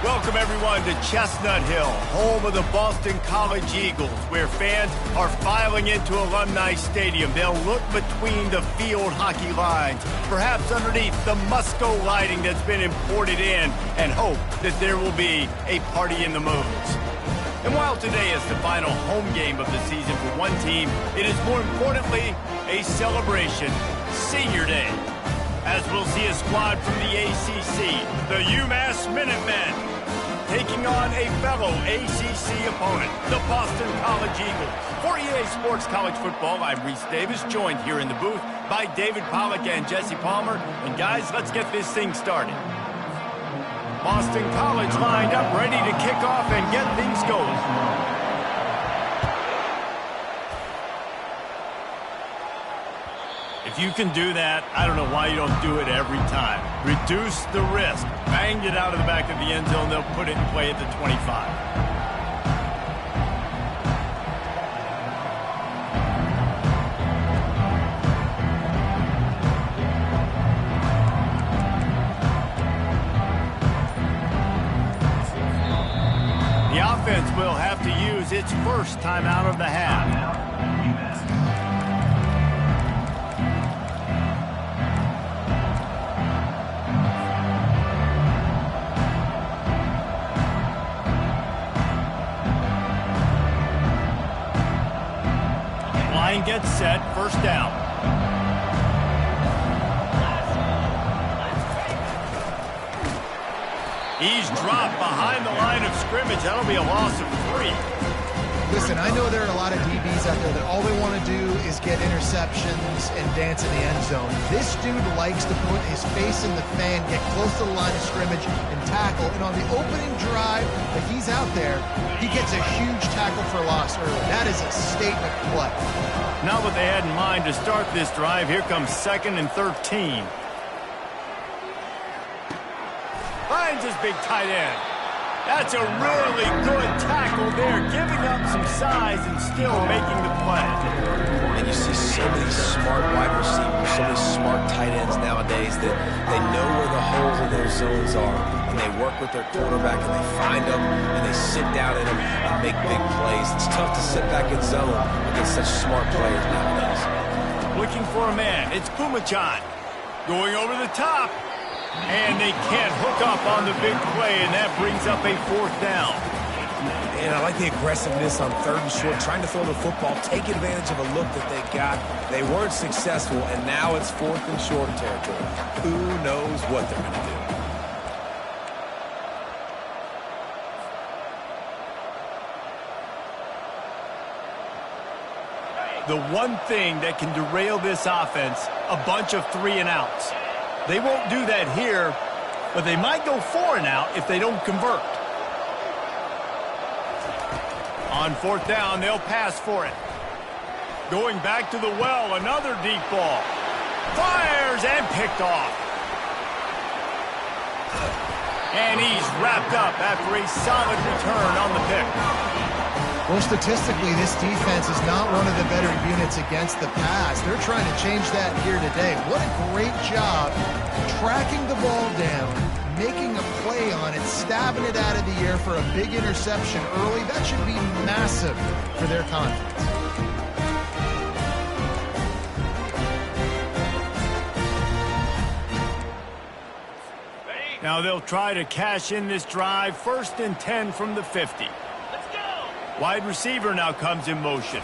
Welcome, everyone, to Chestnut Hill, home of the Boston College Eagles, where fans are filing into Alumni Stadium. They'll look between the field hockey lines, perhaps underneath the Musco lighting that's been imported in, and hope that there will be a party in the moons. And while today is the final home game of the season for one team, it is more importantly a celebration, Senior Day, as we'll see a squad from the ACC, the Umass Minutemen, taking on a fellow ACC opponent, the Boston College Eagles. For EA Sports College Football, I'm Reese Davis, joined here in the booth by David Pollack and Jesse Palmer. And guys, let's get this thing started. Boston College lined up, ready to kick off and get things going. If you can do that, I don't know why you don't do it every time. Reduce the risk. Banged it out of the back of the end zone. They'll put it in play at the 25. The offense will have to use its first timeout of the half. Line gets set, first down. He's dropped behind the line of scrimmage. That'll be a loss of 3. Listen, I know there are a lot of DBs out there that all they want to do is get interceptions and dance in the end zone. This dude likes to put his face in the fan, get close to the line of scrimmage, and tackle. And on the opening drive that he's out there, he gets a huge tackle for loss early. That is a statement play. Not what they had in mind to start this drive. Here comes 2nd and 13. Finds his big tight end. That's a really good tackle there, giving up some size and still making the play. And you see so many smart wide receivers, so many smart tight ends nowadays that they know where the holes in those zones are, and they work with their quarterback, and they find them, and they sit down in them and make big plays. It's tough to sit back in zone against such smart players nowadays. Looking for a man. It's Pumachan going over the top. And they can't hook up on the big play, and that brings up a 4th down. And I like the aggressiveness on 3rd and short, trying to throw the football, take advantage of a look that they got. They weren't successful, and now it's 4th and short territory. Who knows what they're going to do. The one thing that can derail this offense, a bunch of 3-and-outs. They won't do that here, but they might go 4-and-out if they don't convert. On 4th down, they'll pass for it. Going back to the well, another deep ball. Fires and picked off. And he's wrapped up after a solid return on the pick. Well, statistically, this defense is not one of the better units against the pass. They're trying to change that here today. What a great job tracking the ball down, making a play on it, stabbing it out of the air for a big interception early. That should be massive for their confidence. Now they'll try to cash in this drive. 1st and 10 from the 50. Wide receiver now comes in motion.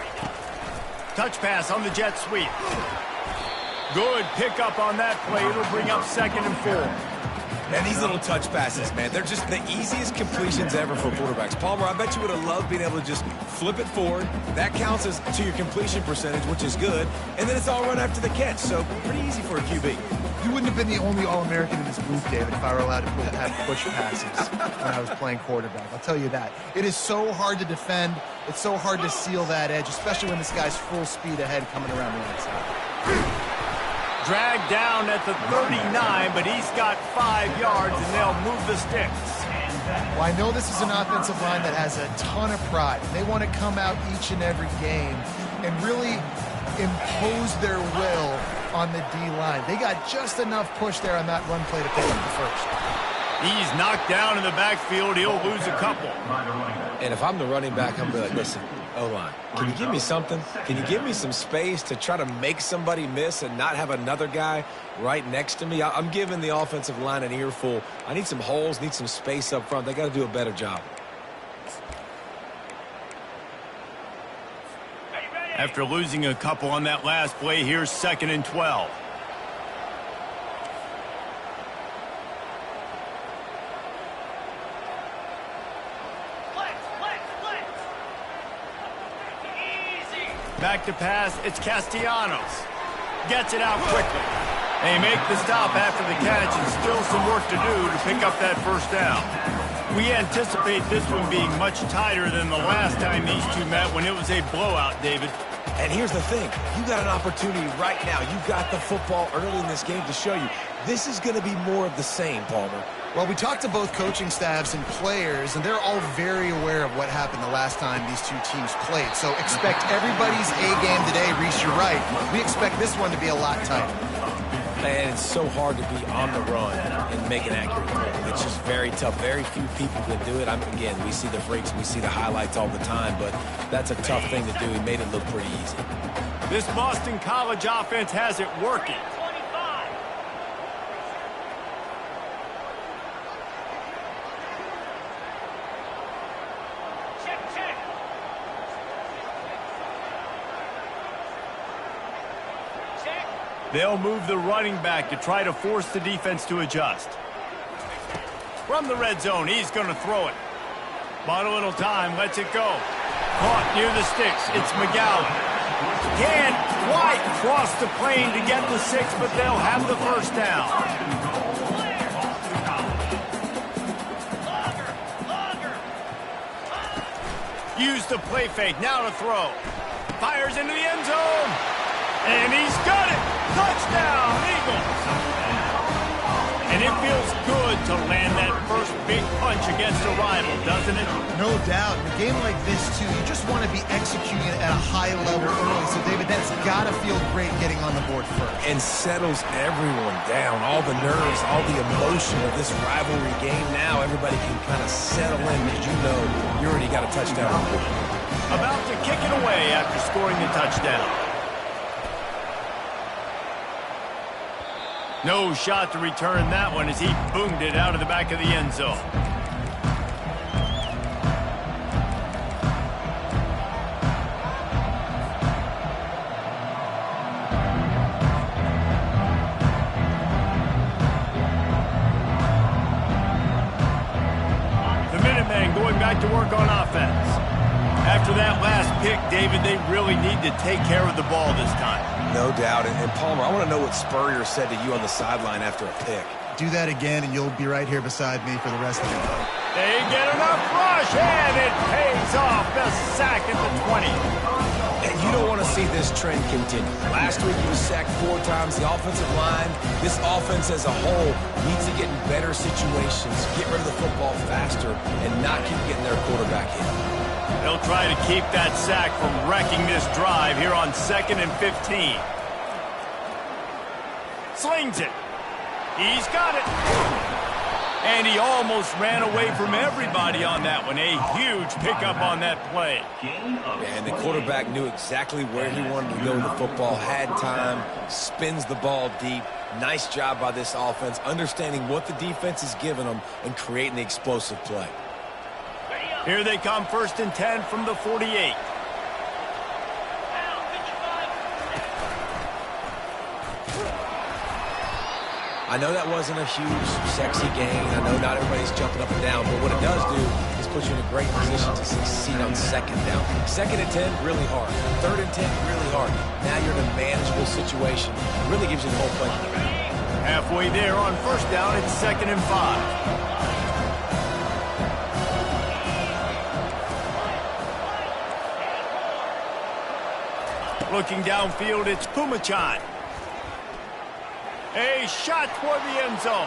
Touch pass on the jet sweep. Good pickup on that play. It'll bring up 2nd and 4. And these little touch passes, man, they're just the easiest completions ever for quarterbacks. Palmer, I bet you would have loved being able to just flip it forward. That counts as to your completion percentage, which is good. And then it's all run after the catch, so pretty easy for a QB. You wouldn't have been the only All-American in this booth, David, if I were allowed to have push passes when I was playing quarterback. I'll tell you that. It is so hard to defend. It's so hard to seal that edge, especially when this guy's full speed ahead coming around the outside. Dragged down at the 39, but he's got 5 yards, and they'll move the sticks. Well, I know this is an offensive line that has a ton of pride. They want to come out each and every game and really impose their will on the D-line. They got just enough push there on that run play to pick up the first. He's knocked down in the backfield. He'll lose a couple. And if I'm the running back, I'm going to be like, listen, O-line, can you give me something? Can you give me some space to try to make somebody miss and not have another guy right next to me? I'm giving the offensive line an earful. I need some holes, need some space up front. They got to do a better job. After losing a couple on that last play, here's 2nd and 12. Back to pass, it's Castellanos. Gets it out quickly. They make the stop after the catch, and still some work to do to pick up that first down. We anticipate this one being much tighter than the last time these two met when it was a blowout, David. And here's the thing. You got an opportunity right now. You got the football early in this game to show you. This is going to be more of the same, Palmer. Well, we talked to both coaching staffs and players, and they're all very aware of what happened the last time these two teams played. So expect everybody's A-game today. Reese, you're right. We expect this one to be a lot tighter. And it's so hard to be on the run and make an accurate throw. It's just very tough. Very few people can do it. Again, we see the freaks, we see the highlights all the time, but that's a tough thing to do. He made it look pretty easy. This Boston College offense has it working. They'll move the running back to try to force the defense to adjust. From the red zone, he's going to throw it. Bought a little time, lets it go. Caught near the sticks, it's McGowan. Can't quite cross the plane to get the 6, but they'll have the first down. Use the play fake, now to throw. Fires into the end zone. And he's got it! Touchdown, Eagles! And it feels good to land that first big punch against a rival, doesn't it? No doubt. In a game like this, too, you just want to be executing it at a high level early. So, David, that's got to feel great getting on the board first. And settles everyone down. All the nerves, all the emotion of this rivalry game. Now everybody can kind of settle in because you know you already got a touchdown on the board. About to kick it away after scoring the touchdown. No shot to return that one as he boomed it out of the back of the end zone. The Minutemen going back to work on offense. After that last pick, David, they really need to take care of the ball this time. No doubt. And Palmer, I want to know what Spurrier said to you on the sideline after a pick. Do that again, and you'll be right here beside me for the rest of the day. They get enough rush, and it pays off. The sack at the 20. And you don't want to see this trend continue. Last week, he was sacked 4 times. The offensive line, this offense as a whole, needs to get in better situations, get rid of the football faster, and not keep getting their quarterback hit. They'll try to keep that sack from wrecking this drive here on 2nd and 15. Slings it. He's got it. And he almost ran away from everybody on that one. A huge pickup on that play. And the quarterback knew exactly where he wanted to go with the football, had time, spins the ball deep. Nice job by this offense, understanding what the defense is giving them and creating the explosive play. Here they come, 1st and 10 from the 48. I know that wasn't a huge, sexy gain. I know not everybody's jumping up and down, but what it does do is put you in a great position to succeed on 2nd down. 2nd and 10, really hard. 3rd and 10, really hard. Now you're in a manageable situation. It really gives you the whole play. Halfway there on 1st down, it's 2nd and 5. Looking downfield, it's Pumachan. A shot toward the end zone.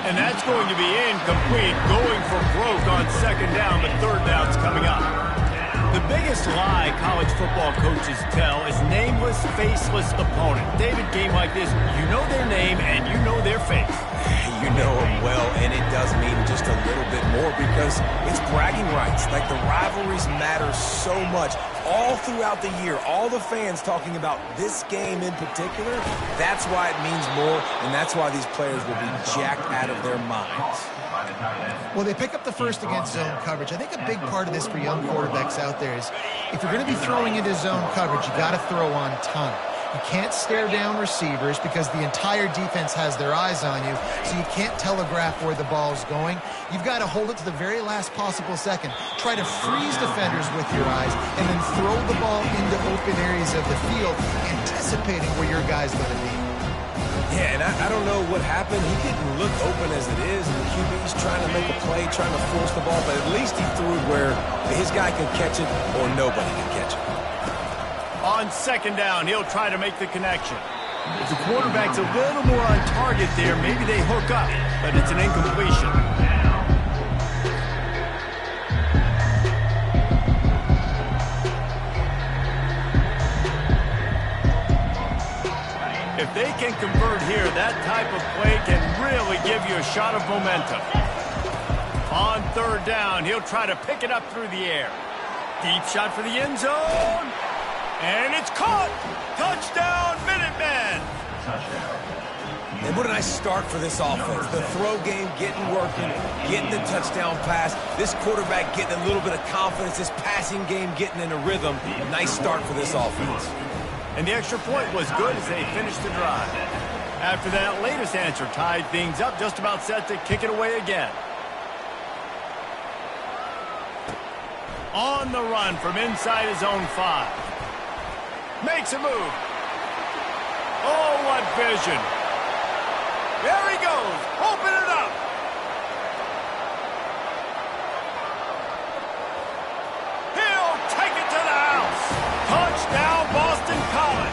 And that's going to be incomplete, going for broke on 2nd down, but 3rd down's coming up. The biggest lie college football coaches tell is nameless, faceless opponent. David, game like this, you know their name and you know their face. You know him well, and it does mean just a little bit more because it's bragging rights. Like, the rivalries matter so much. All throughout the year, all the fans talking about this game in particular, that's why it means more, and that's why these players will be jacked out of their minds. Well, they pick up the first against zone coverage. I think a big part of this for young quarterbacks out there is if you're going to be throwing into zone coverage, you got to throw on time. You can't stare down receivers because the entire defense has their eyes on you, so you can't telegraph where the ball's going. You've got to hold it to the very last possible second. Try to freeze defenders with your eyes, and then throw the ball into open areas of the field, anticipating where your guy's going to be. Yeah, and I don't know what happened. He didn't look open as it is, and the QB's trying to make a play, trying to force the ball, but at least he threw it where his guy could catch it or nobody can catch it. On second down, he'll try to make the connection. If the quarterback's a little more on target there, maybe they hook up, but it's an incompletion. If they can convert here, that type of play can really give you a shot of momentum. On third down, he'll try to pick it up through the air. Deep shot for the end zone. And it's caught! Touchdown, Minutemen! And what a nice start for this offense. The throw game getting working, getting the touchdown pass. This quarterback getting a little bit of confidence. This passing game getting in a rhythm. Nice start for this offense. And the extra point was good as they finished the drive. After that latest answer tied things up, just about set to kick it away again. On the run from inside his own 5. Makes a move. Oh, what vision. There he goes. Open it up. He'll take it to the house. Touchdown, Boston College.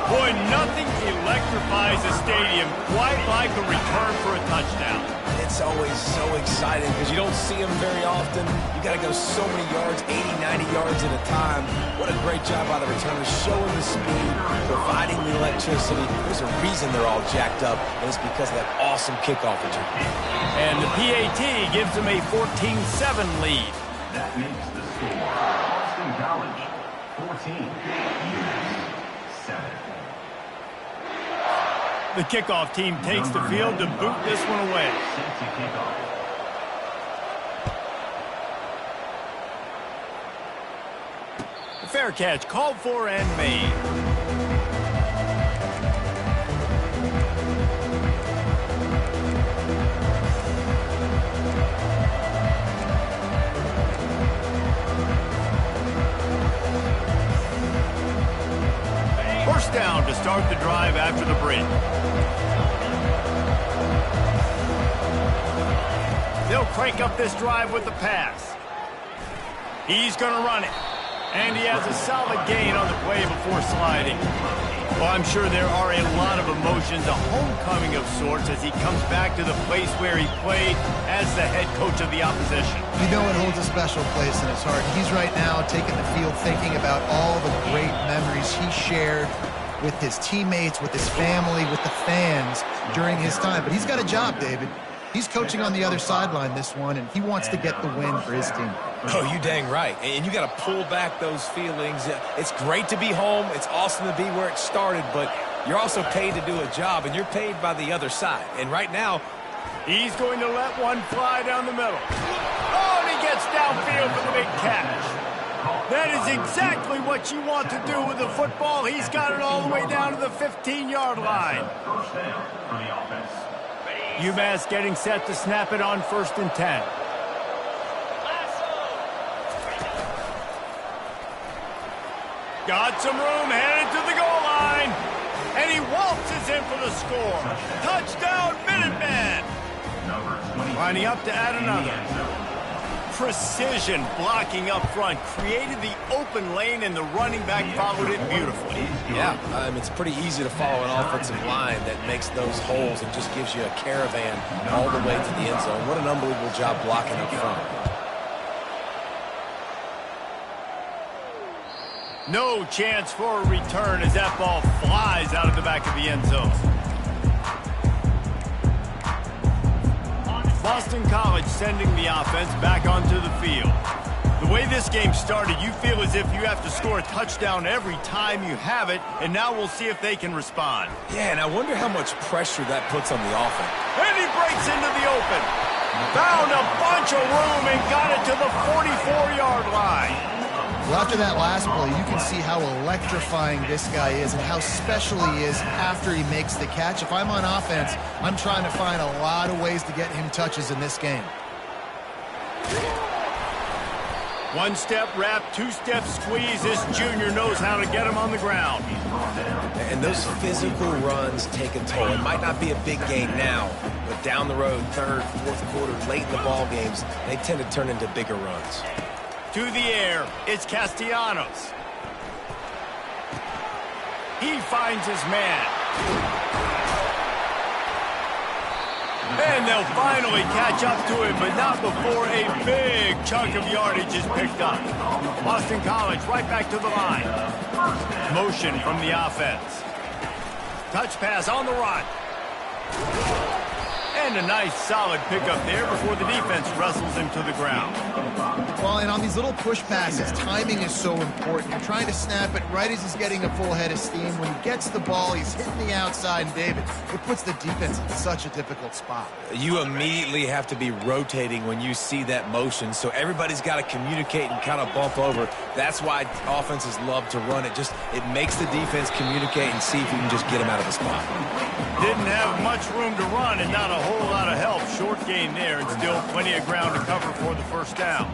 Boy, nothing electrifies a stadium quite like a return for a touchdown. It's always so exciting because you don't see them very often. You got to go so many yards, 80, 90 yards at a time. What a great job by the returners, showing the speed, providing the electricity. There's a reason they're all jacked up, and it's because of that awesome kickoff return. And the PAT gives them a 14-7 lead. That makes the score Boston College 14, Umass 7. The kickoff team takes the field to boot this one away. The fair catch called for and made. First down to start the drive after the break. They'll crank up this drive with the pass. He's going to run it. And he has a solid gain on the play before sliding. Well, I'm sure there are a lot of emotions, a homecoming of sorts, as he comes back to the place where he played as the head coach of the opposition. You know it holds a special place in his heart. He's right now taking the field thinking about all the great memories he shared with his teammates, with his family, with the fans during his time. But he's got a job, David. He's coaching on the other sideline this one, and he wants to get the win for his team. Oh, you dang right. And you got to pull back those feelings. It's great to be home. It's awesome to be where it started, but you're also paid to do a job, and you're paid by the other side. And right now, he's going to let one fly down the middle. Oh, and he gets downfield for the big catch. That is exactly what you want to do with the football. He's got it all the way down to the 15-yard line. First down for the offense. Umass getting set to snap it on 1st and 10. Got some room, headed to the goal line. And he waltzes in for the score. Touchdown, Minutemen. Lining up to add another. Precision blocking up front. Created the open lane, and the running back followed it beautifully. Yeah, it's pretty easy to follow an offensive line that makes those holes and just gives you a caravan all the way to the end zone. What an unbelievable job blocking up front. No chance for a return as that ball flies out of the back of the end zone. Boston College sending the offense back onto the field. The way this game started, you feel as if you have to score a touchdown every time you have it, and now we'll see if they can respond. Yeah, and I wonder how much pressure that puts on the offense. And he breaks into the open. Found a bunch of room and got it to the 44-yard line. Well, after that last play, you can see how electrifying this guy is and how special he is after he makes the catch. If I'm on offense, I'm trying to find a lot of ways to get him touches in this game. One-step wrap, two-step squeeze. This junior knows how to get him on the ground. And those physical runs take a toll. It might not be a big gain now, but down the road, third, fourth quarter, late in the ball games, they tend to turn into bigger runs. To the air, it's Castellanos. He finds his man. And they'll finally catch up to him, but not before a big chunk of yardage is picked up. Boston College right back to the line. Motion from the offense. Touch pass on the run. And a nice solid pickup there before the defense wrestles him to the ground. Well, and on these little push passes, timing is so important. You're trying to snap it right as he's getting a full head of steam. When he gets the ball, he's hitting the outside, and David, it puts the defense in such a difficult spot. You immediately have to be rotating when you see that motion, so everybody's got to communicate and kind of bump over. That's why offenses love to run it. It makes the defense communicate and see if you can just get him out of the spot. Didn't have much room to run and not a whole lot of help. Short gain there, and still plenty of ground to cover for the first down.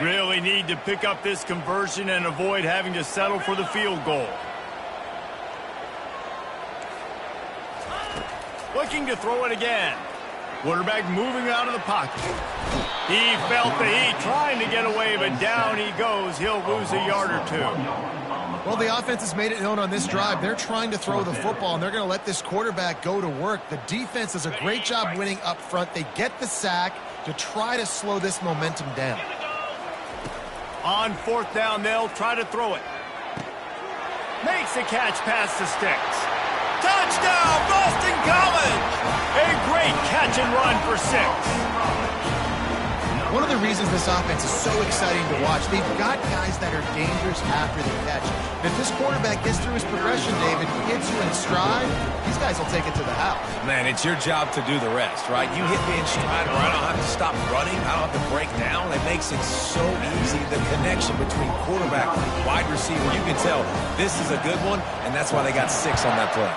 Really need to pick up this conversion and avoid having to settle for the field goal. Looking to throw it again. Quarterback moving out of the pocket. He felt the heat, trying to get away, but down he goes. He'll lose a yard or two. Well, the offense has made it known on this drive. They're trying to throw the football, and they're going to let this quarterback go to work. The defense does a great job winning up front. They get the sack to try to slow this momentum down. On fourth down, they'll try to throw it. Makes the catch past the sticks. Touchdown, Boston College! A great catch and run for 6. One of the reasons this offense is so exciting to watch, they've got guys that are dangerous after the catch. And if this quarterback gets through his progression, David, he gets you in stride, these guys will take it to the house. Man, it's your job to do the rest, right? You hit me in stride where I don't have to stop running, I don't have to break down. It makes it so easy. The connection between quarterback and wide receiver, you can tell this is a good one, and that's why they got 6 on that play.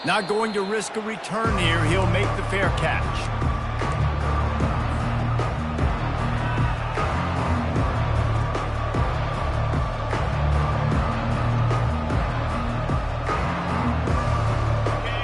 Not going to risk a return here. He'll make the fair catch.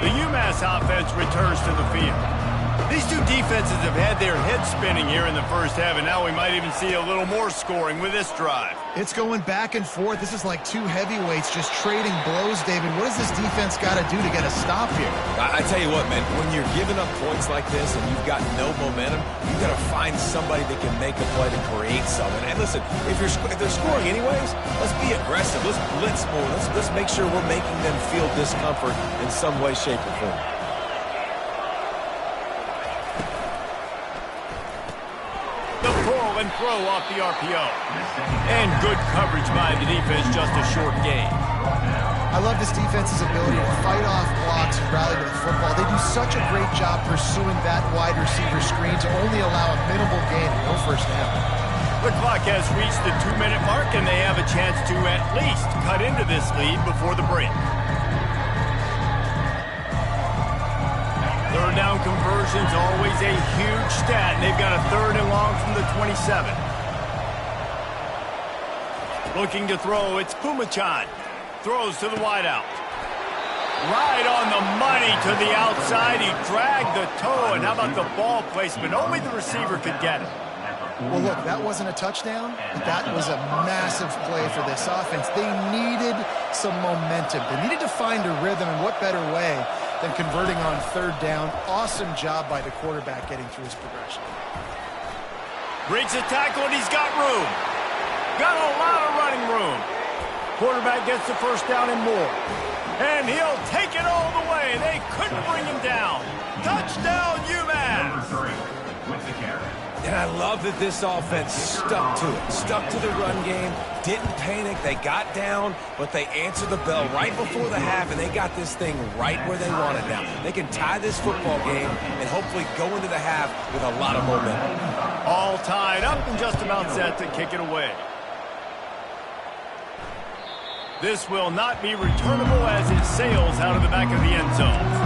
The Umass offense returns to the field. These two defenses have had their heads spinning here in the first half, and now we might even see a little more scoring with this drive. It's going back and forth. This is like two heavyweights just trading blows, David. What does this defense got to do to get a stop here? I tell you what, man, when you're giving up points like this and you've got no momentum, you've got to find somebody that can make a play to create something. And listen, if they're scoring anyways, let's be aggressive. Let's blitz more. Let's make sure we're making them feel discomfort in some way, shape, or form. And throw off the RPO. And good coverage by the defense, just a short gain. I love this defense's ability to fight off blocks and rally to the football. They do such a great job pursuing that wide receiver screen to only allow a minimal gain and no first down. The clock has reached the 2-minute mark, and they have a chance to at least cut into this lead before the break. Third down conversions, always a huge stat, and they've got a 3rd and long from the 27. Looking to throw, it's Pumachan. Throws to the wideout. Right on the money to the outside. He dragged the toe, and how about the ball placement? Only the receiver could get it. Well, look, that wasn't a touchdown, but that was a massive play for this offense. They needed some momentum. They needed to find a rhythm, and what better way than converting on 3rd down. Awesome job by the quarterback getting through his progression. Breaks a tackle, and he's got room. Got a lot of running room. Quarterback gets the first down and more. And he'll take it all the way. They couldn't bring him down. Touchdown, Umass. Number 3 with the carry. And I love that this offense stuck to it, stuck to the run game, didn't panic. They got down, but they answered the bell right before the half, and they got this thing right where they want it now. They can tie this football game and hopefully go into the half with a lot of momentum. All tied up and just about set to kick it away. This will not be returnable as it sails out of the back of the end zone.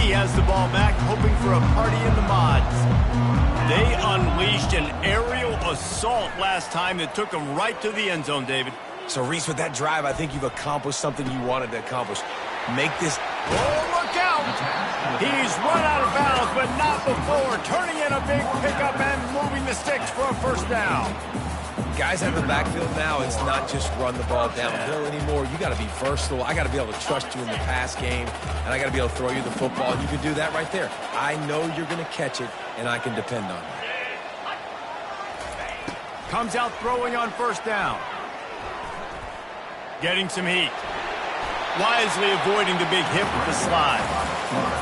Has the ball back, hoping for a party in the mods. They unleashed an aerial assault last time that took them right to the end zone, David. So, Reese, with that drive, I think you've accomplished something you wanted to accomplish. Make this... Oh, look out! He's run out of bounds, but not before. Turning in a big pickup and moving the sticks for a first down. Guys out of the backfield now, it's not just run the ball downhill anymore. You got to be versatile. I got to be able to trust you in the pass game, and I got to be able to throw you the football. And you can do that right there. I know you're going to catch it, and I can depend on you. Comes out throwing on first down. Getting some heat. Wisely avoiding the big hit with the slide.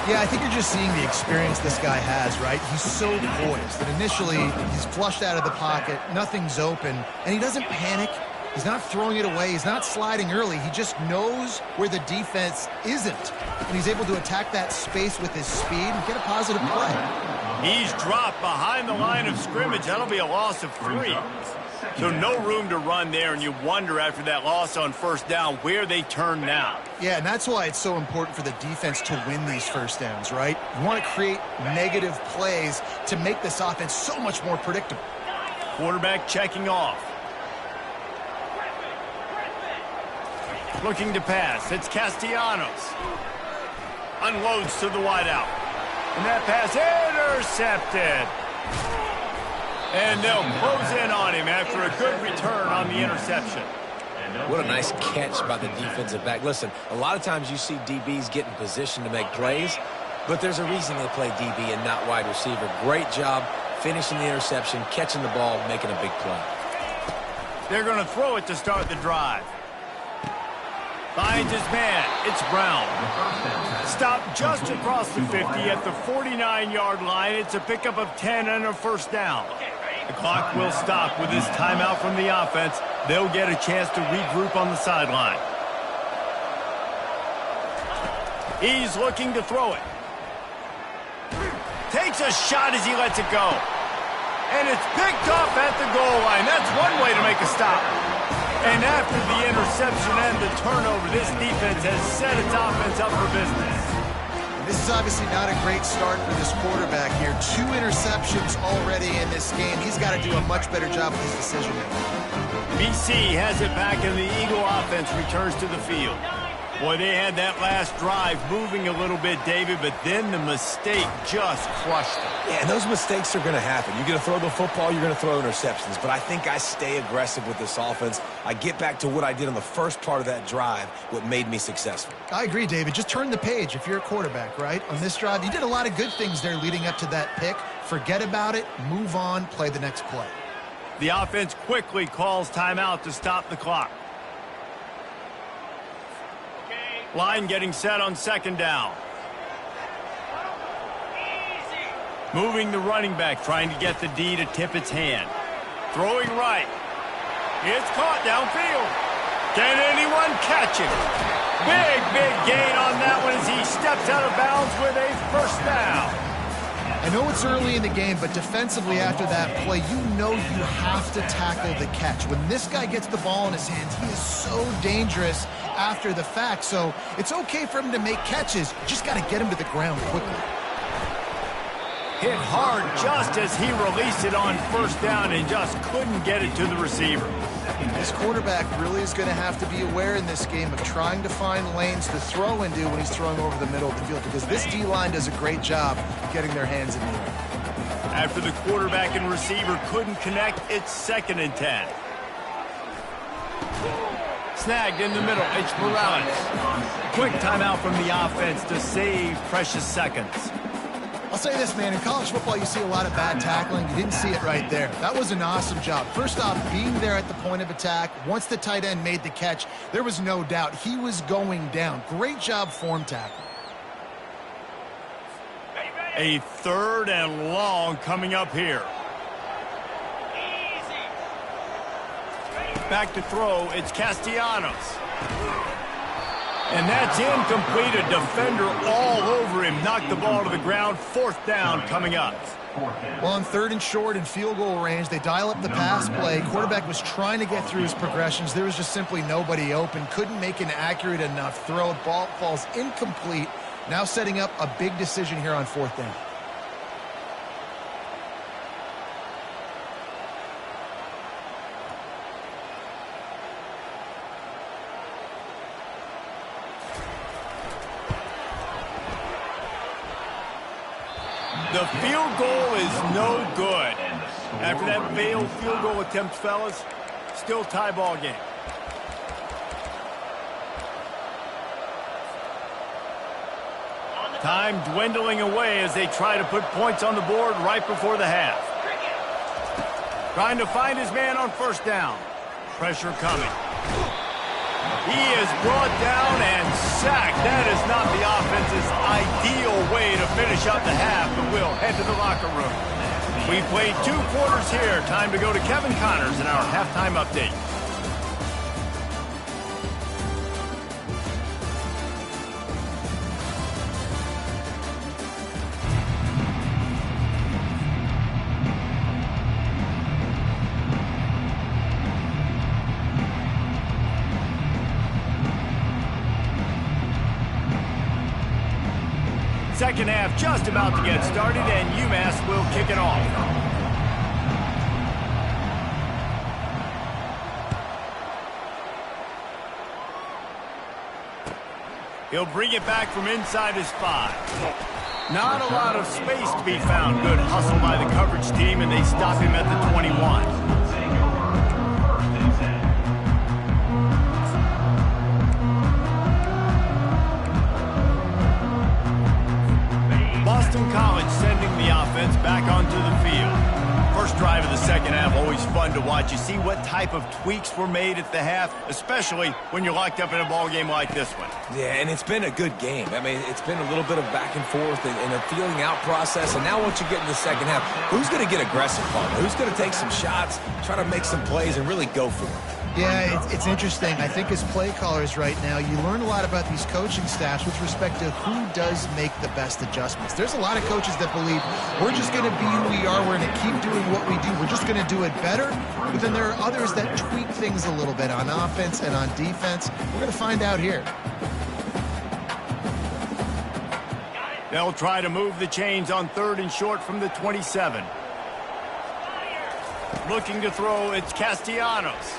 Yeah, I think you're just seeing the experience this guy has, right? He's so poised that initially he's flushed out of the pocket, nothing's open, and he doesn't panic. He's not throwing it away. He's not sliding early. He just knows where the defense isn't, and he's able to attack that space with his speed and get a positive play. He's dropped behind the line of scrimmage. That'll be a loss of 3. So no room to run there, and you wonder after that loss on first down where they turn now. Yeah, and that's why it's so important for the defense to win these first downs, right? You want to create negative plays to make this offense so much more predictable. Quarterback checking off. Looking to pass. It's Castellanos. Unloads to the wideout. And that pass intercepted. And they'll close in on him after a good return on the interception. What a nice catch by the defensive back. Listen, a lot of times you see DBs get in position to make plays, but there's a reason they play DB and not wide receiver. Great job finishing the interception, catching the ball, making a big play. They're going to throw it to start the drive. Finds his man. It's Brown. Stopped just across the 50 at the 49-yard line. It's a pickup of 10 and a first down. The clock will stop with this timeout from the offense. They'll get a chance to regroup on the sideline. He's looking to throw it. Takes a shot as he lets it go. And it's picked off at the goal line. That's one way to make a stop. And after the interception and the turnover, this defense has set its offense up for business. This is obviously not a great start for this quarterback here. 2 interceptions already in this game. He's got to do a much better job with his decision-making. BC has it back, and the Eagle offense returns to the field. Boy, they had that last drive moving a little bit, David, but then the mistake just crushed them. Yeah, and those mistakes are going to happen. You're going to throw the football, you're going to throw interceptions, but I think I stay aggressive with this offense. I get back to what I did on the first part of that drive, what made me successful. I agree, David. Just turn the page if you're a quarterback, right? On this drive, you did a lot of good things there leading up to that pick. Forget about it, move on, play the next play. The offense quickly calls timeout to stop the clock. Line getting set on second down. Moving the running back, trying to get the D to tip its hand. Throwing right. It's caught downfield. Can anyone catch it? Big gain on that one as he steps out of bounds with a first down. I know it's early in the game, but defensively after that play, you know you have to tackle the catch. When this guy gets the ball in his hands, he is so dangerous after the fact. So it's okay for him to make catches. You just got to get him to the ground quickly. Hit hard just as he released it on first down and just couldn't get it to the receiver. This quarterback really is going to have to be aware in this game of trying to find lanes to throw into when he's throwing over the middle of the field, because this D-line does a great job getting their hands in the air. After the quarterback and receiver couldn't connect, it's 2nd and 10. snagged in the middle. It's Morales. Quick timeout from the offense to save precious seconds. I'll say this, man. In college football, you see a lot of bad tackling. You didn't see it right there. That was an awesome job. First off, being there at the point of attack. Once the tight end made the catch, there was no doubt he was going down. Great job form tackle. A 3rd and long coming up here. Back to throw, it's Castellanos. And that's incomplete. A defender all over him. Knocked the ball to the ground. 4th down coming up. Well, on 3rd and short and field goal range, they dial up the pass play. Quarterback was trying to get through his progressions. There was just simply nobody open. Couldn't make an accurate enough throw. Ball falls incomplete. Now setting up a big decision here on 4th down. The field goal is no good. After that failed field goal attempt, fellas, still tie ball game. Time dwindling away as they try to put points on the board right before the half. Trying to find his man on 1st down. Pressure coming. He is brought down and sacked. That is not the offense's ideal way to finish up the half, but we'll head to the locker room. We played 2 quarters here. Time to go to Kevin Connors in our halftime update. Second half just about to get started, and Umass will kick it off. He'll bring it back from inside his 5. Not a lot of space to be found. Good hustle by the coverage team, and they stop him at the 21. College sending the offense back onto the field. First drive of the second half, always fun to watch. You see what type of tweaks were made at the half, especially when you're locked up in a ball game like this one. Yeah, and it's been a good game. I mean, it's been a little bit of back and forth and a feeling out process. And now once you get in the second half, who's going to get aggressive, Paul? Who's going to take some shots, try to make some plays, and really go for it? Yeah, it's interesting. I think as play callers right now, you learn a lot about these coaching staffs with respect to who does make the best adjustments. There's a lot of coaches that believe we're just going to be who we are. We're going to keep doing what we do. We're just going to do it better. But then there are others that tweak things a little bit on offense and on defense. We're going to find out here. They'll try to move the chains on 3rd and short from the 27. Looking to throw, it's Castellanos.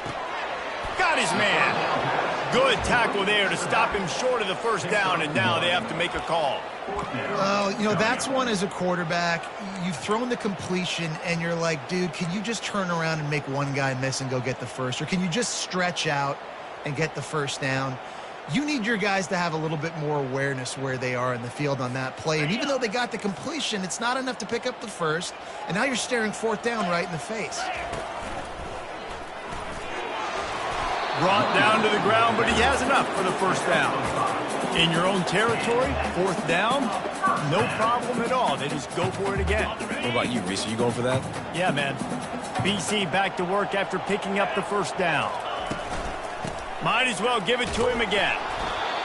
Got his man. Good tackle there to stop him short of the 1st down, and now they have to make a call. Well, you know, that's one as a quarterback. You've thrown the completion, and you're like, dude, can you just turn around and make one guy miss and go get the first? Or can you just stretch out and get the 1st down? You need your guys to have a little bit more awareness where they are in the field on that play. And even though they got the completion, it's not enough to pick up the 1st. And now you're staring 4th down right in the face. Brought down to the ground, but he has enough for the 1st down. In your own territory, 4th down, no problem at all. They just go for it again. What about you, Reese? Are you going for that? Yeah, man. BC back to work after picking up the 1st down. Might as well give it to him again.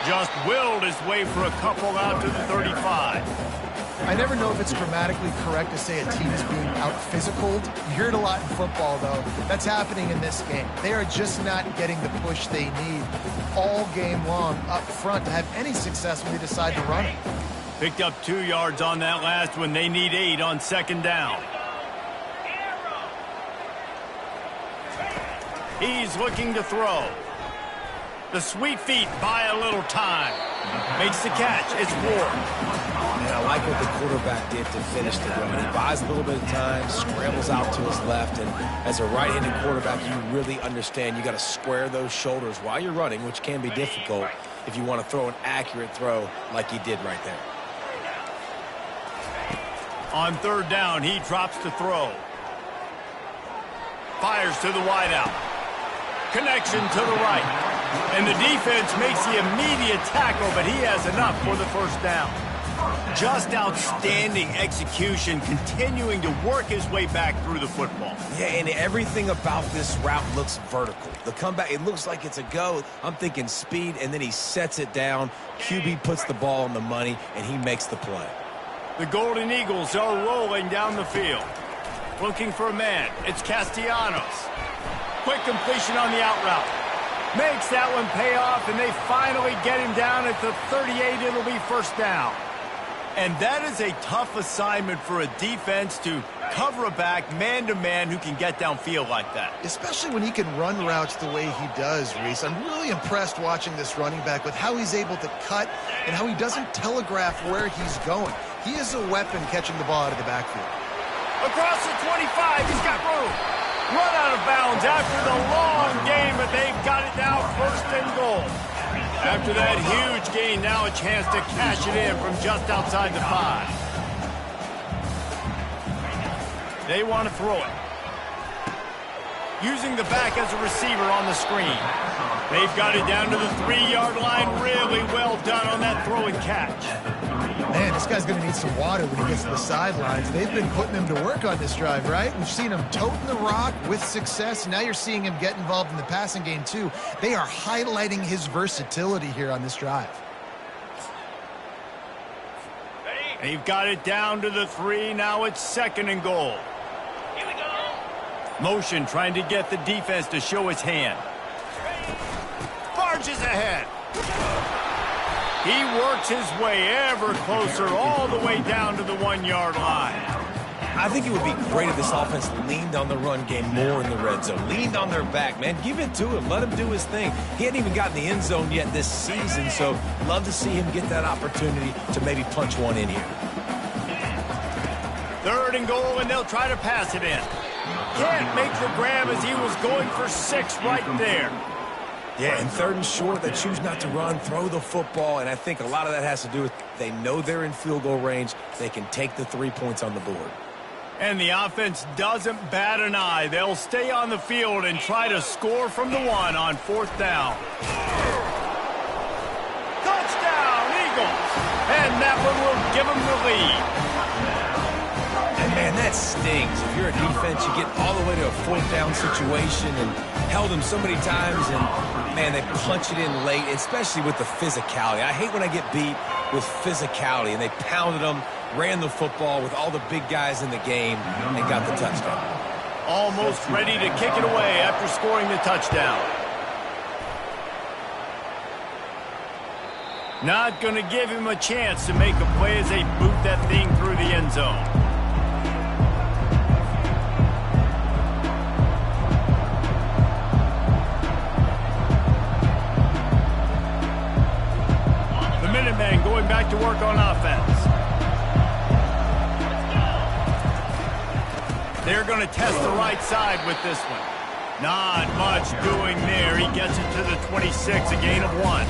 Just willed his way for a couple out to the 35. I never know if it's grammatically correct to say a team is being out-physicaled. You hear it a lot in football, though. That's happening in this game. They are just not getting the push they need all game long up front to have any success when they decide to run it. Picked up 2 yards on that last one. They need 8 on 2nd down. He's looking to throw. The sweet feet buy a little time. Makes the catch. It's Ward. And I like what the quarterback did to finish the run. He buys a little bit of time, scrambles out to his left, and as a right-handed quarterback, you really understand you got to square those shoulders while you're running, which can be difficult if you want to throw an accurate throw like he did right there. On third down, he drops to throw. Fires to the wideout. Connection to the right. And the defense makes the immediate tackle, but he has enough for the first down. Just outstanding execution, continuing to work his way back through the football. Yeah, and everything about this route looks vertical. The comeback, it looks like it's a go. I'm thinking speed, and then he sets it down. QB puts the ball on the money, and he makes the play. The Golden Eagles are rolling down the field. Looking for a man. It's Castellanos. Quick completion on the out route. Makes that one pay off, and they finally get him down at the 38. It'll be first down. And that is a tough assignment for a defense to cover a back man-to-man who can get downfield like that. Especially when he can run routes the way he does, Reese. I'm really impressed watching this running back with how he's able to cut and how he doesn't telegraph where he's going. He is a weapon catching the ball out of the backfield. Across the 25, he's got room. Run out of bounds after the long game, but they've got it now first and goal. After that huge gain, now a chance to cash it in from just outside the 5. They want to throw it. Using the back as a receiver on the screen. They've got it down to the 3-yard line. Really well done on that throw and catch. Man, this guy's going to need some water when he gets to the sidelines. They've been putting him to work on this drive, right? We've seen him toting the rock with success. Now you're seeing him get involved in the passing game, too. They are highlighting his versatility here on this drive. They've got it down to the 3. Now it's second and goal. Here we go. Motion trying to get the defense to show his hand. Barges ahead. He works his way ever closer all the way down to the 1-yard line. I think it would be great if this offense leaned on the run game more in the red zone. Leaned on their back, man. Give it to him. Let him do his thing. He hadn't even gotten the end zone yet this season, so love to see him get that opportunity to maybe punch one in here. Third and goal, and they'll try to pass it in. Can't make the grab as he was going for 6 right there. Yeah, and third and short, they choose not to run, throw the football, and I think a lot of that has to do with they know they're in field goal range. They can take the 3 points on the board. And the offense doesn't bat an eye. They'll stay on the field and try to score from the 1 on 4th down. Touchdown, Eagles! And that one will give them the lead. And man, that stings. If you're a defense, you get all the way to a 4th down situation and held them so many times, and man, they punch it in late, especially with the physicality. I hate when I get beat with physicality, and they pounded them, ran the football with all the big guys in the game, and got the touchdown. Almost ready to kick it away after scoring the touchdown. Not going to give him a chance to make a play as they boot that thing through the end zone. Minutemen going back to work on offense. They're going to test the right side with this one. Not much doing there. He gets it to the 26, a gain of 1.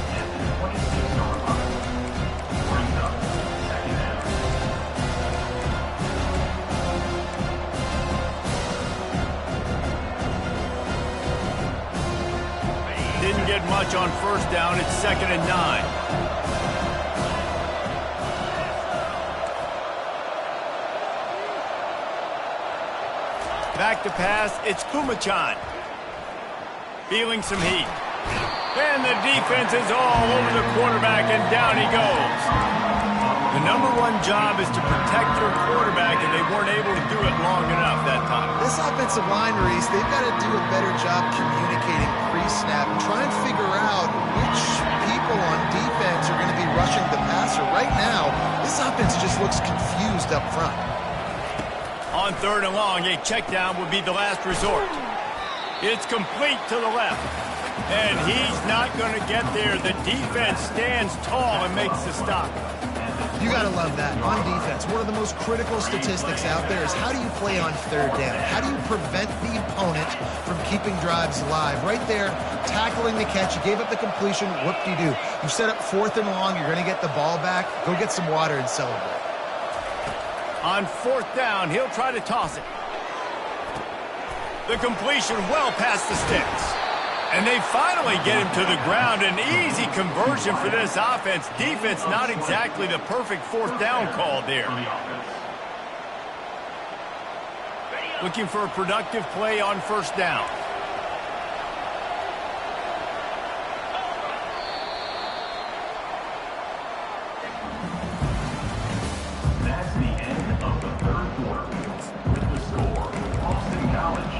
Didn't get much on first down. It's 2nd and 9. Back to pass, it's Kumachan. Feeling some heat. And the defense is all over the quarterback, and down he goes. The #1 job is to protect your quarterback, and they weren't able to do it long enough that time. This offensive line, Reese, they've got to do a better job communicating pre-snap and try and figure out which people on defense are going to be rushing the passer. Right now, this offense just looks confused up front. On 3rd and long, a check down would be the last resort. It's complete to the left. And he's not going to get there. The defense stands tall and makes the stop. You got to love that. On defense, one of the most critical statistics out there is how do you play on third down? How do you prevent the opponent from keeping drives alive? Right there, tackling the catch. You gave up the completion. Whoop-de-doo. You set up 4th and long. You're going to get the ball back. Go get some water and celebrate. On 4th down, he'll try to toss it. The completion well past the sticks. And they finally get him to the ground. An easy conversion for this offense. Defense not exactly the perfect 4th down call there. Looking for a productive play on 1st down. That's the end of the 3rd quarter. With the score, Boston College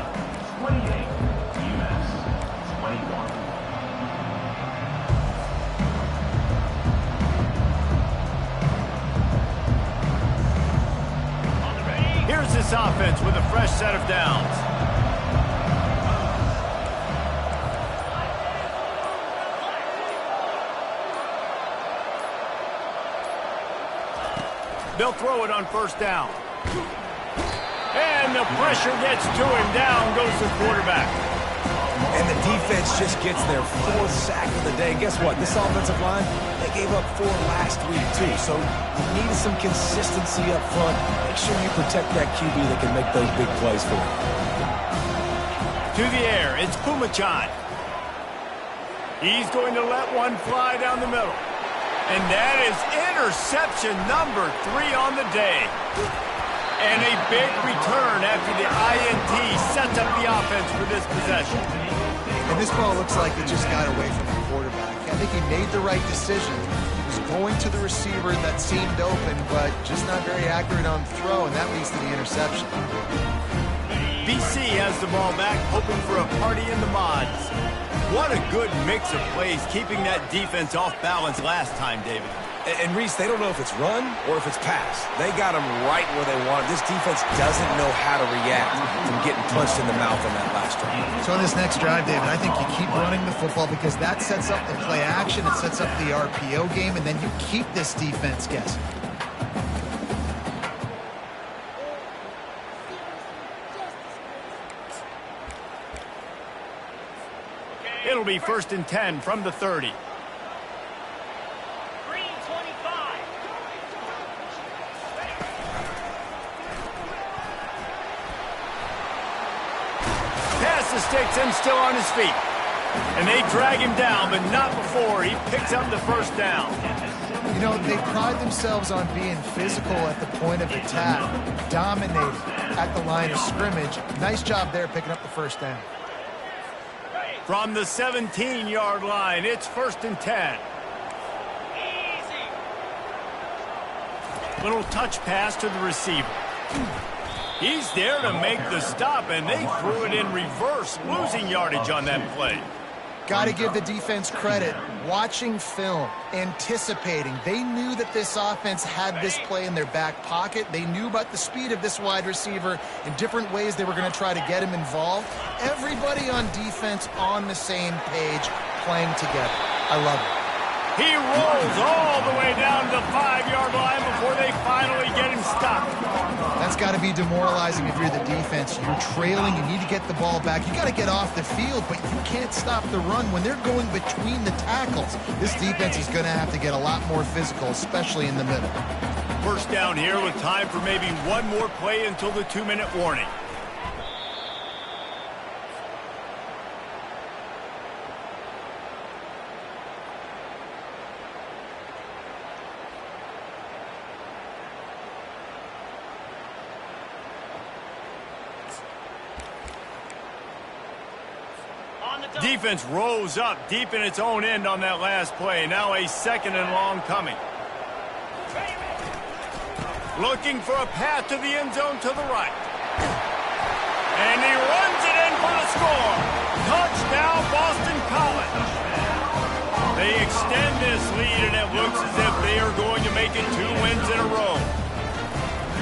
28, Umass 21. Here's this offense with a fresh set of downs. They'll throw it on 1st down. And the pressure gets to him. Down goes the quarterback. And the defense just gets their 4th sack of the day. And guess what? This offensive line, they gave up 4 last week, too. So you need some consistency up front. Make sure you protect that QB that can make those big plays for you. To the air, it's Pumachan. He's going to let one fly down the middle. And that is interception number 3 on the day. And a big return after the INT sets up the offense for this possession. And this ball looks like it just got away from the quarterback. I think he made the right decision. He was going to the receiver that seemed open, but just not very accurate on the throw, and that leads to the interception. BC has the ball back, hoping for a party in the mods. What a good mix of plays, keeping that defense off balance last time, David. And Reese, they don't know if it's run or if it's pass. They got them right where they want it. This defense doesn't know how to react from getting punched in the mouth on that last drive. So on this next drive, David, I think you keep running the football because that sets up the play action, it sets up the RPO game, and then you keep this defense guessing. It'll be 1st and 10 from the 30. Pass the sticks and still on his feet. And they drag him down, but not before he picks up the 1st down. You know, they pride themselves on being physical at the point of attack, dominating at the line of scrimmage. Nice job there picking up the 1st down. From the 17-yard line, it's 1st and 10. Little touch pass to the receiver. He's there to make the stop, and they threw it in reverse, losing yardage on that play. Got to give the defense credit. Watching film, anticipating. They knew that this offense had this play in their back pocket. They knew about the speed of this wide receiver in different ways they were going to try to get him involved. Everybody on defense on the same page, playing together. I love it. He rolls all the way down to the 5-yard line before they finally get him stopped. That's got to be demoralizing if you're the defense. You're trailing, you need to get the ball back. You got to get off the field, but you can't stop the run when they're going between the tackles. This defense is going to have to get a lot more physical, especially in the middle. 1st down here with time for maybe one more play until the 2-minute warning. Defense rose up deep in its own end on that last play. Now a 2nd and long coming. Looking for a path to the end zone to the right. And he runs it in for the score. Touchdown, Boston College. They extend this lead, and it looks as if they are going to make it 2 wins in a row.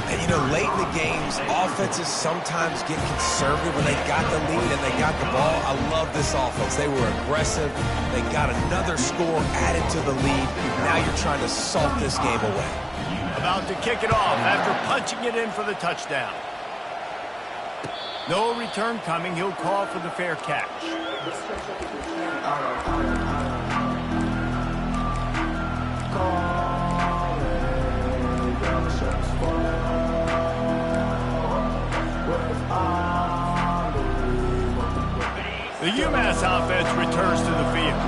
And, you know, late in the games, offenses sometimes get conservative when they got the lead and they got the ball. I love this offense. They were aggressive. They got another score added to the lead. Now you're trying to salt this game away. About to kick it off after punching it in for the touchdown. No return coming. He'll call for the fair catch. The Umass offense returns to the field.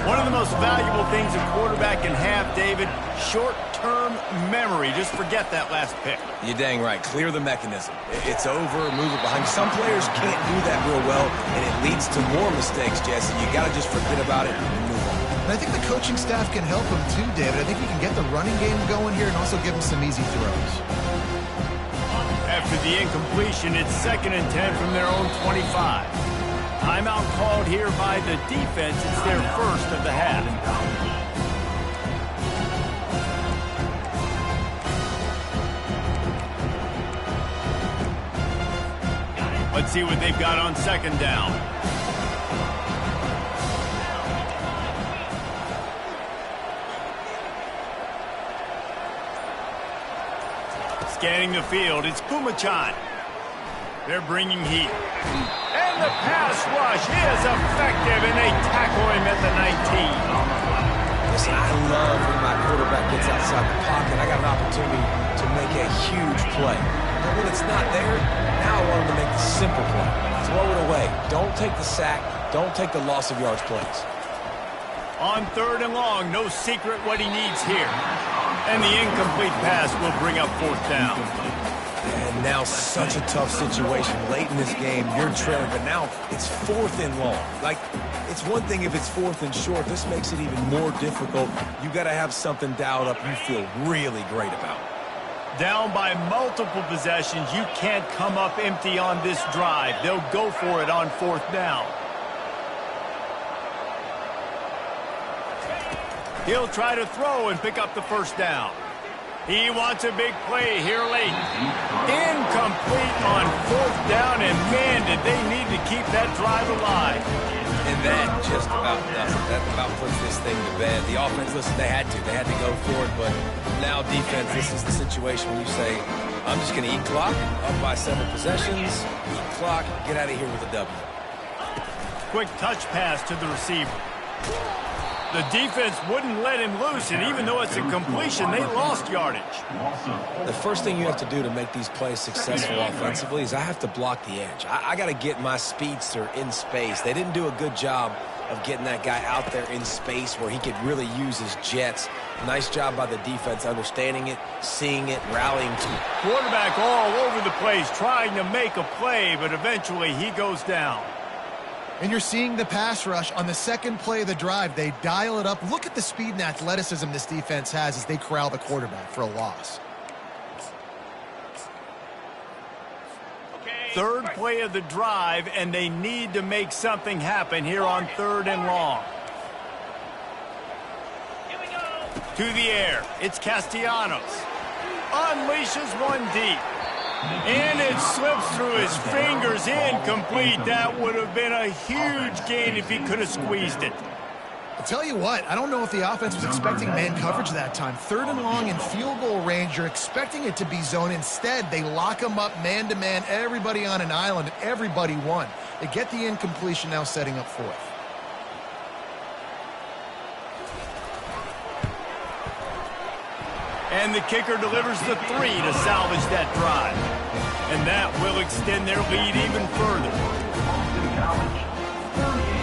One of the most valuable things a quarterback can have, David, short-term memory. Just forget that last pick. You're dang right. Clear the mechanism. It's over, move it behind. Some players can't do that real well, and it leads to more mistakes, Jesse. You got to just forget about it and move on. And I think the coaching staff can help him too, David. I think he can get the running game going here and also give him some easy throws. After the incompletion, it's 2nd and 10 from their own 25. Timeout called here by the defense. It's their first of the half. Let's see what they've got on 2nd down. Scanning the field, it's Kumachan. They're bringing heat. And the pass rush is effective, and they tackle him at the 19. Listen, I love when my quarterback gets outside the pocket. I got an opportunity to make a huge play. But when it's not there, now I want him to make the simple play. Throw it away. Don't take the sack. Don't take the loss of yards plays. On 3rd and long, no secret what he needs here. And the incomplete pass will bring up 4th down. And now such a tough situation. Late in this game, you're trailing, but now it's 4th and long. Like, it's one thing if it's 4th and short. This makes it even more difficult. You got to have something dialed up you feel really great about. Down by multiple possessions, you can't come up empty on this drive. They'll go for it on 4th down. He'll try to throw and pick up the 1st down. He wants a big play here late. Incomplete on 4th down, and man, did they need to keep that drive alive. And that just about does it. That about puts this thing to bed. The offense, listen, they had to go for it, but now defense, this is the situation when you say, I'm just going to eat clock, up by 7 possessions, eat clock, get out of here with a W. Quick touch pass to the receiver. The defense wouldn't let him loose, and even though it's a completion, they lost yardage. The first thing you have to do to make these plays successful offensively is I have to block the edge. I got to get my speedster in space. They didn't do a good job of getting that guy out there in space where he could really use his jets. Nice job by the defense understanding it, seeing it, rallying to it. Quarterback all over the place trying to make a play, but eventually he goes down. And you're seeing the pass rush on the 2nd play of the drive. They dial it up. Look at the speed and athleticism this defense has as they corral the quarterback for a loss. 3rd play of the drive, and they need to make something happen here on 3rd and long. To the air, it's Castellanos. Unleashes one deep. And it slips through his fingers, incomplete. That would have been a huge gain if he could have squeezed it. I'll tell you what, I don't know if the offense was expecting man coverage that time. 3rd and long in field goal range, you're expecting it to be zone. Instead, they lock him up man-to-man, everybody on an island, and everybody won. They get the incompletion, now setting up 4th. And the kicker delivers the 3 to salvage that drive. And that will extend their lead even further.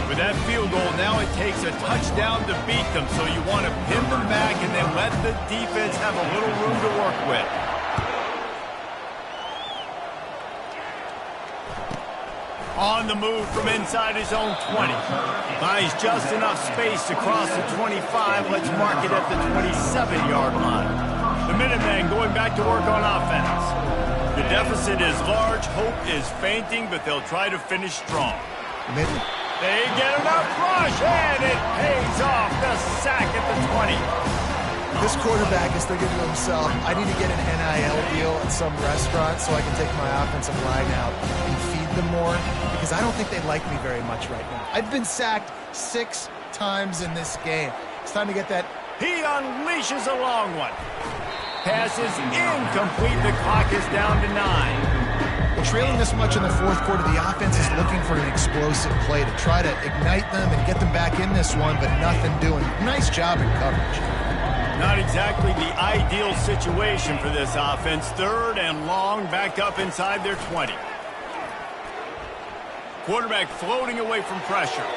With that field goal, now it takes a touchdown to beat them, so you want to pin them back and then let the defense have a little room to work with. On the move from inside his own 20. Buys just enough space to cross the 25. Let's mark it at the 27-yard line. The Minutemen going back to work on offense. The deficit is large. Hope is fainting, but they'll try to finish strong. They get enough rush, and it pays off. The sack at the 20. This quarterback is thinking to himself, I need to get an NIL deal at some restaurant so I can take my offensive line out and feed them more, because I don't think they like me very much right now. I've been sacked 6 times in this game. It's time to get that. He unleashes a long one. pass is incomplete. The clock is down to 9. Well, trailing this much in the fourth quarter, the offense is looking for an explosive play to try to ignite them and get them back in this one, but nothing doing. Nice job in coverage. Not exactly the ideal situation for this offense. 3rd and long, back up inside their 20. Quarterback floating away from pressure.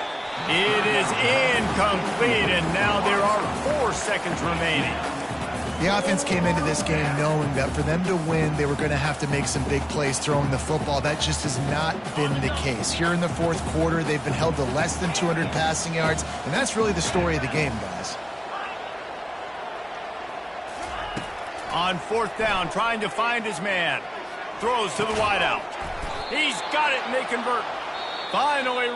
It is incomplete, and now there are 4 seconds remaining. The offense came into this game knowing that for them to win, they were going to have to make some big plays throwing the football. That just has not been the case. Here in the fourth quarter, they've been held to less than 200 passing yards, and that's really the story of the game, guys. On 4th down, trying to find his man. Throws to the wideout. He's got it, and they convert. Finally